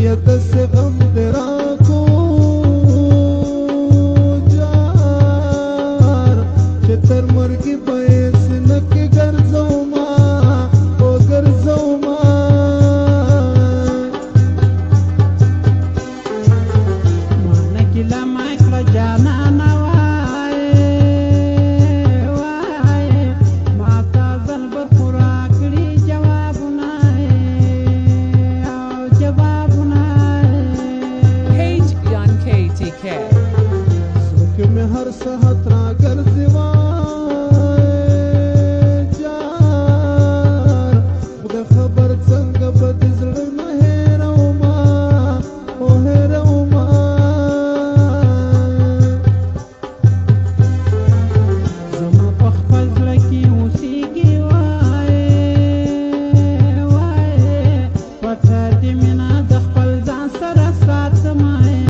یا دس غم دراکو جار چې تر مرګي بیس نکې ګرځو ما او ګرځو ما مانکی لما کړه جانانه هر ساعت را ګرځي وای جار خدای خبر څنګه به د زړه نه هېرومه او هېرومه زما په خپل زړه کې اوسېږي وای وای پټه دې